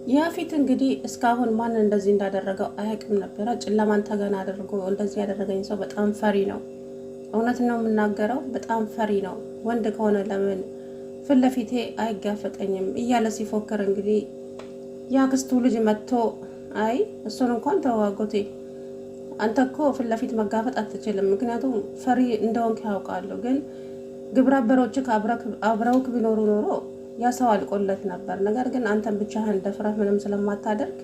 ያፊት እንግዲህ እስካሁን ማን እንደዚህ እንዳደረገው አያውቅም ነበረ። ጨለማን ተገና አድርጎ እንደዚህ ያደረገኝ ሰው በጣም ፈሪ ነው። እውነት ነው የምናገረው፣ በጣም ፈሪ ነው። ወንድ ከሆነ ለምን ፊት ለፊቴ አይጋፈጠኝም እያለ ሲፎክር እንግዲህ የአክስቱ ልጅ መጥቶ አይ እሱን እንኳን ተዋጎቴ አንተ እኮ ፊት ለፊት መጋፈጥ አትችልም፣ ምክንያቱም ፈሪ እንደሆንክ ያውቃለሁ። ግን ግብረ አበሮችህ አብረውክ ቢኖሩ ኖሮ ያ ሰው አልቆለት ነበር። ነገር ግን አንተን ብቻህን ደፍረህ ምንም ስለማታደርግ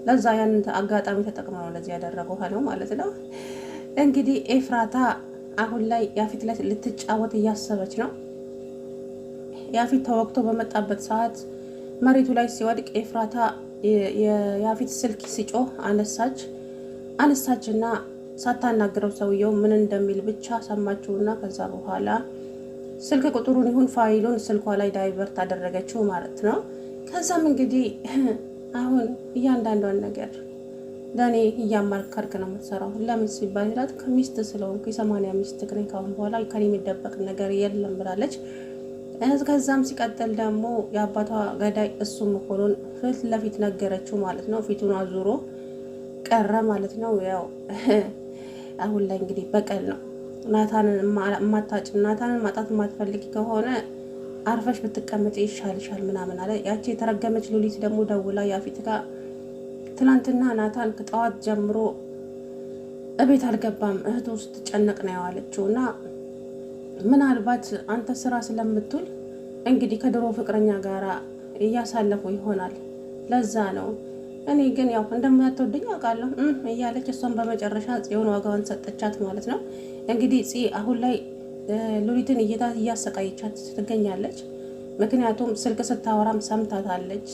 ለዛ ያንን አጋጣሚ ተጠቅመው ነው ለዚህ ያደረገው ነው ማለት ነው። እንግዲህ ኤፍራታ አሁን ላይ ያፊት ላይ ልትጫወት እያሰበች ነው። ያፊት ተወቅቶ በመጣበት ሰዓት መሬቱ ላይ ሲወድቅ ኤፍራታ የያፊት ስልክ ሲጮህ አነሳችና ሳታናግረው ሰውየው ምን እንደሚል ብቻ ሰማችውና ከዛ በኋላ ስልክ ቁጥሩን ይሁን ፋይሉን ስልኳ ላይ ዳይቨርት አደረገችው ማለት ነው። ከዛም እንግዲህ አሁን እያንዳንዷን ነገር ለእኔ እያማከርክ ነው የምትሰራው። ለምን ሲባል ይላት ከሚስት ስለሆንኩ የ80 ሚስት ነኝ፣ ካሁን በኋላ ከኔ የሚደበቅ ነገር የለም ብላለች። ከዛም ሲቀጥል ደግሞ የአባቷ ገዳይ እሱ መሆኑን ፊት ለፊት ነገረችው ማለት ነው። ፊቱን አዙሮ ቀረ ማለት ነው። ያው አሁን ላይ እንግዲህ በቀል ነው። ናታንን ማጣት የማትፈልጊ ከሆነ አርፈሽ ብትቀመጭ ይሻልሻል ምናምን አለ። ያቺ የተረገመች ሉሊት ደግሞ ደውላ ያፊት ጋር ትናንትና ናታን ከጠዋት ጀምሮ እቤት አልገባም እህቱ ስትጨነቅ ነው ያዋለችው እና ምናልባት አንተ ስራ ስለምትውል እንግዲህ ከድሮ ፍቅረኛ ጋራ እያሳለፉ ይሆናል፣ ለዛ ነው። እኔ ግን ያው እንደማትወደኝ አውቃለሁ እያለች እሷን በመጨረሻ ጽዮን ዋጋዋን ሰጠቻት ማለት ነው። እንግዲህ ጽ አሁን ላይ ሉሊትን እያሰቃየቻት ትገኛለች። ምክንያቱም ስልክ ስታወራም ሰምታታለች።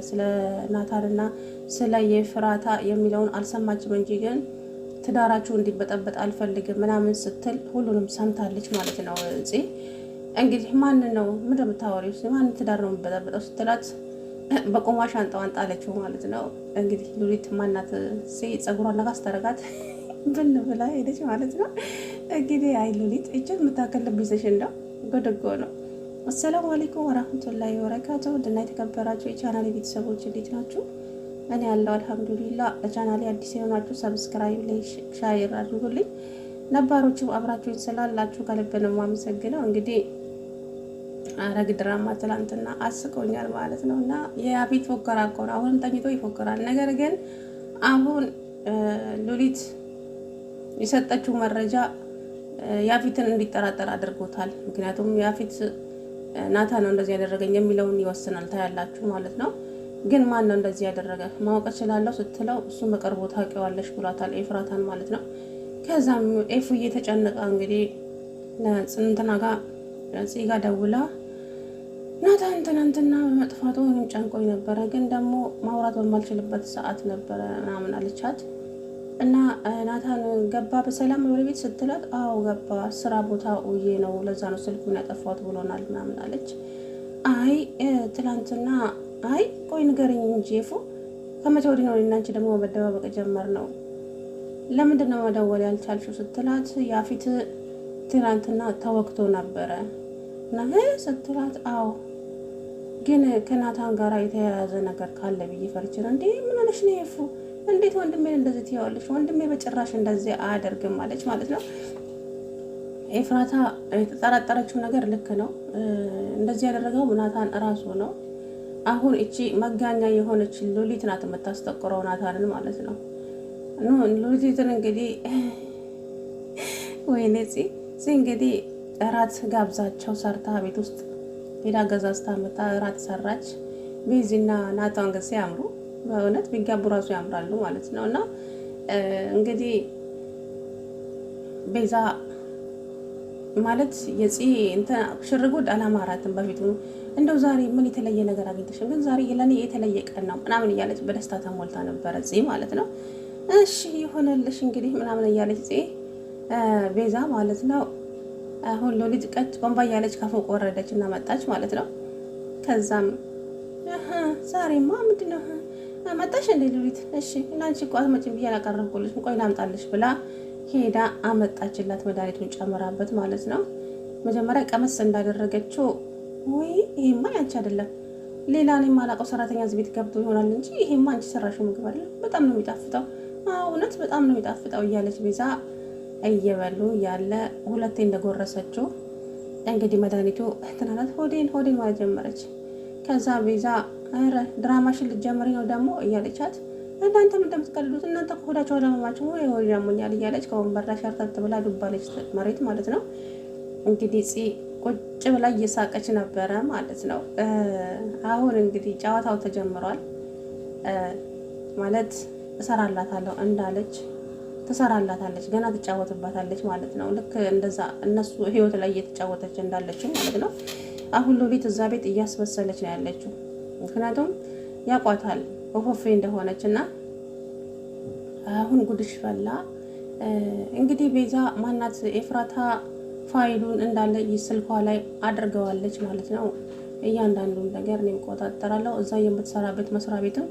ስለ ናታንና ስለ የፍራታ የሚለውን አልሰማችም እንጂ ግን ትዳራችሁ እንዲበጠበጥ አልፈልግም ምናምን ስትል ሁሉንም ሰምታለች ማለት ነው። ጽ እንግዲህ ማን ነው ምንድን ነው የምታወሪው? ማን ትዳር ነው የሚበጠበጠው ስትላት በቆማሽ አንጣዋን ጣለችው ማለት ነው። እንግዲህ ሉሊት ማናት ጸጉሯን ነጋ አስተረጋት ብን ብላ ሄደች ማለት ነው። እንግዲህ አይ ሉሊት እጅግ የምታከል ቢዘሽ እንደው ጎደጎ ነው። አሰላሙ አለይኩም ወራህመቱላሂ ወበረካቱ። ድና የተከበራችሁ የቻናሌ ቤተሰቦች እንዴት ናችሁ? እኔ ያለው አልሐምዱሊላህ። ለቻናሌ አዲስ የሆናችሁ ሰብስክራይብ፣ ላይክ፣ ሼር አድርጉልኝ። ነባሮችም አብራችሁ ስላላችሁ ከልብ ነው የማመሰግነው። እንግዲህ ሐረግ ድራማ ትላንትና አስቆኛል ማለት ነው እና የያፊት ፎከራ እኮ ነው። አሁንም ተኝቶ ይፎክራል። ነገር ግን አሁን ሉሊት የሰጠችው መረጃ ያፊትን እንዲጠራጠር አድርጎታል። ምክንያቱም ያፊት ናታ ነው እንደዚህ ያደረገኝ የሚለውን ይወስናል። ታያላችሁ ማለት ነው። ግን ማን ነው እንደዚህ ያደረገ ማወቅ እችላለሁ ስትለው እሱን በቅርቡ ታውቂዋለሽ ብሏታል፣ ኤፍራታን ማለት ነው። ከዛም ኤፉ እየተጨነቀ እንግዲህ ጽንትና ጋር ጽጋ ደውላ ናታን ትናንትና በመጥፋቱ ጨንቆኝ ነበረ፣ ግን ደግሞ ማውራት በማልችልበት ሰዓት ነበረ ምናምን አለቻት። እና ናታን ገባ በሰላም ወደ ቤት ስትላት አዎ ገባ፣ ስራ ቦታ ውዬ ነው፣ ለዛ ነው ስልኩን ያጠፋት ብሎናል ምናምን አለች። አይ ትናንትና አይ ቆይ ንገረኝ እንጂ ኤፉ ከመቼ ወዲህ ነው እና አንቺ ደግሞ መደባበቅ ጀመር ነው? ለምንድን ነው መደወል ያልቻልሽው ስትላት ያፊት ትናንትና ተወግቶ ነበረ እና ስትላት አዎ ግን ከናታን ጋር የተያያዘ ነገር ካለ ብዬ ፈርቼ ነው። እንዴ ምን ሆነሽ ነው ኤፉ? እንዴት ወንድሜን እንደዚህ ትያዋለሽ? ወንድሜ በጭራሽ እንደዚህ አያደርግም አለች ማለት ነው። ኤፍራታ የተጠራጠረችው ነገር ልክ ነው። እንደዚህ ያደረገው ናታን እራሱ ነው። አሁን እቺ መጋኛ የሆነች ሉሊት ናት የምታስጠቁረው ናታንን ማለት ነው። ሉሊትን እንግዲህ ወይኔ እንግዲህ እራት ጋብዛቸው ሰርታ ቤት ውስጥ ሄዳ ገዛዝታ መጣ እራት ሰራች። ቤዚና ናታን ግን ሲያምሩ በእውነት ቢጋቡ ራሱ ያምራሉ ማለት ነው። እና እንግዲህ ቤዛ ማለት የጽ እንትን ሽርጉድ አላማራትም በፊቱ። እንደው ዛሬ ምን የተለየ ነገር አግኝተሽ ግን ዛሬ ለኔ የተለየ ቀን ነው ምናምን እያለች በደስታ ተሞልታ ነበረ ጽ ማለት ነው። እሺ ይሆነልሽ እንግዲህ ምናምን እያለች ጽ ቤዛ ማለት ነው። አሁን ሉሊት ቀጭ ቆንባ እያለች ከፎቅ ወረደች እና መጣች ማለት ነው። ከዛም ዛሬማ ምንድነው መጣሽ እንደ ሉሊት? እሺ ላንቺ እኮ አትመጭም ብዬ አላቀረብኩልሽ፣ ቆይ ላምጣልሽ ብላ ሄዳ አመጣችላት፣ መድኃኒቱን ጨምራበት ማለት ነው። መጀመሪያ ቀመስ እንዳደረገችው ወይ ይሄማ ያንቺ አይደለም ሌላ እኔ የማላውቀው ሰራተኛ እዚህ ቤት ገብቶ ይሆናል እንጂ ይሄማ አንቺ ሰራሽው ምግብ አይደለም፣ በጣም ነው የሚጣፍጠው፣ እውነት በጣም ነው የሚጣፍጠው እያለች ቤዛ እየበሉ ያለ ሁለቴ እንደጎረሰችው እንግዲህ መድኃኒቱ ትናላት ሆዴን ማለት ጀመረች። ከዛ ቤዛ ኧረ ድራማሽን ልትጀምሪ ነው ደግሞ እያለቻት እናንተም እንደምትቀልዱት እናንተ ከሆዳቸው አላመማችሁ ወይ ሆድ ያሞኛል እያለች ከወንበር ላይ ሸርተት ብላ ዱባለች መሬት ማለት ነው። እንግዲህ ቁጭ ብላ እየሳቀች ነበረ ማለት ነው። አሁን እንግዲህ ጨዋታው ተጀምሯል ማለት እሰራላታለሁ እንዳለች ትሰራላታለች፣ ገና ትጫወትባታለች ማለት ነው። ልክ እንደዛ እነሱ ህይወት ላይ እየተጫወተች እንዳለችው ማለት ነው። አሁን ሎሊት እዛ ቤት እያስመሰለች ነው ያለችው፣ ምክንያቱም ያቋታል ኦፎፌ እንደሆነች እና አሁን ጉድሽ ፈላ። እንግዲህ ቤዛ ማናት ኤፍራታ ፋይሉን እንዳለ ስልኳ ላይ አድርገዋለች ማለት ነው። እያንዳንዱን ነገር እኔም እቆጣጠራለሁ፣ እዛ የምትሰራበት መስሪያ ቤትም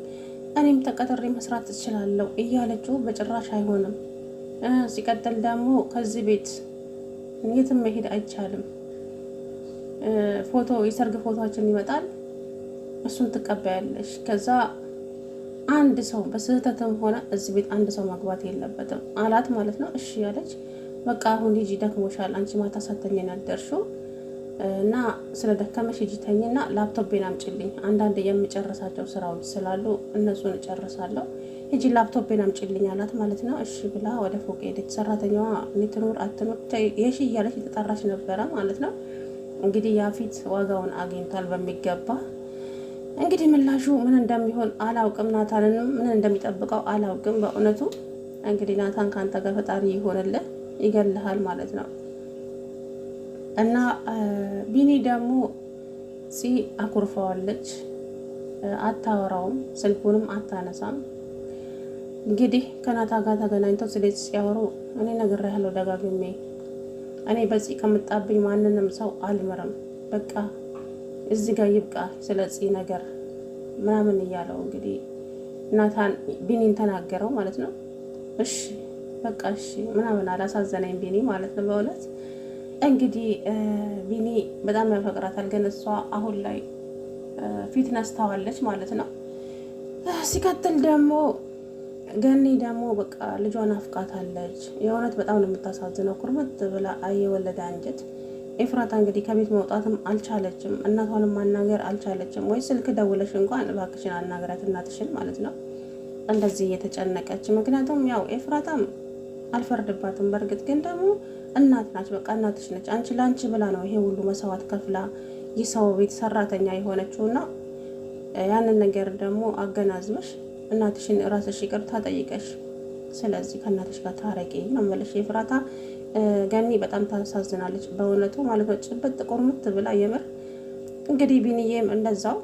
እኔም ተቀጥሬ መስራት እችላለሁ እያለችው በጭራሽ አይሆንም። ሲቀጥል ደግሞ ከዚህ ቤት የትም መሄድ አይቻልም። የሰርግ ፎቶችን ይመጣል፣ እሱን ትቀበያለሽ። ከዛ አንድ ሰው በስህተትም ሆነ እዚህ ቤት አንድ ሰው መግባት የለበትም አላት ማለት ነው። እሺ ያለች በቃ አሁን ሂጂ ደክሞሻል፣ አንቺ ማታ ሳተኛ ያደርሽው እና ስለ ደከመሽ ሂጂ ተኝና ላፕቶፔን አምጪልኝ፣ አንዳንድ የምጨርሳቸው ስራዎች ስላሉ እነሱን እጨርሳለሁ፣ ሂጂ ላፕቶፔን አምጪልኝ አላት ማለት ነው። እሺ ብላ ወደ ፎቅ ሄደች። ሰራተኛዋ ትኑር አትኑር የሺ እያለች የተጠራች ነበረ ማለት ነው። እንግዲህ ያፊት ዋጋውን አግኝቷል በሚገባ። እንግዲህ ምላሹ ምን እንደሚሆን አላውቅም፣ ናታንንም ምን እንደሚጠብቀው አላውቅም በእውነቱ። እንግዲህ ናታን ከአንተ ጋር ፈጣሪ ይሆንልህ፣ ይገልሃል ማለት ነው። እና ቢኒ ደግሞ አኩርፈዋለች፣ አታወራውም፣ ስልኩንም አታነሳም። እንግዲህ ከናታ ጋር ተገናኝተው ስለዚህ ሲያወሩ እኔ ነግሬሃለሁ ደጋግሜ፣ እኔ በዚህ ከምጣብኝ ማንንም ሰው አልምርም፣ በቃ እዚህ ጋር ይብቃ ስለዚህ ነገር ምናምን እያለው እንግዲህ ናታን ቢኒን ተናገረው ማለት ነው። እሺ በቃ እሺ ምናምን አላሳዘነኝ ቢኒ ማለት ነው በእውነት። እንግዲህ ቢኒ በጣም ያፈቅራታል፣ ግን እሷ አሁን ላይ ፊት ነስተዋለች ማለት ነው። ሲቀጥል ደግሞ ገኒ ደግሞ በቃ ልጇን አፍቃታለች። የእውነት በጣም ነው የምታሳዝነው። ኩርመት ብላ የወለደ አንጀት። ኤፍራታ እንግዲህ ከቤት መውጣትም አልቻለችም፣ እናቷንም ማናገር አልቻለችም። ወይ ስልክ ደውለሽ እንኳን እባክሽን አናገራት እናትሽን ማለት ነው እንደዚህ እየተጨነቀች። ምክንያቱም ያው ኤፍራታም አልፈርድባትም፣ በእርግጥ ግን ደግሞ እናት ናች፣ በቃ እናትሽ ነች። አንቺ ለአንቺ ብላ ነው ይሄ ሁሉ መስዋዕት ከፍላ የሰው ቤት ሰራተኛ የሆነችውና ያንን ነገር ደግሞ አገናዝበሽ እናትሽን ራስሽ ይቅርታ ጠይቀሽ ስለዚህ ከእናትሽ ጋር ታረቂ ነው የምልሽ። ኤፍራታ ገኒ በጣም ታሳዝናለች በእውነቱ ማለት ነው። ጭብጥ ቁርምት ብላ የምር እንግዲህ ቢኒዬም እንደዛው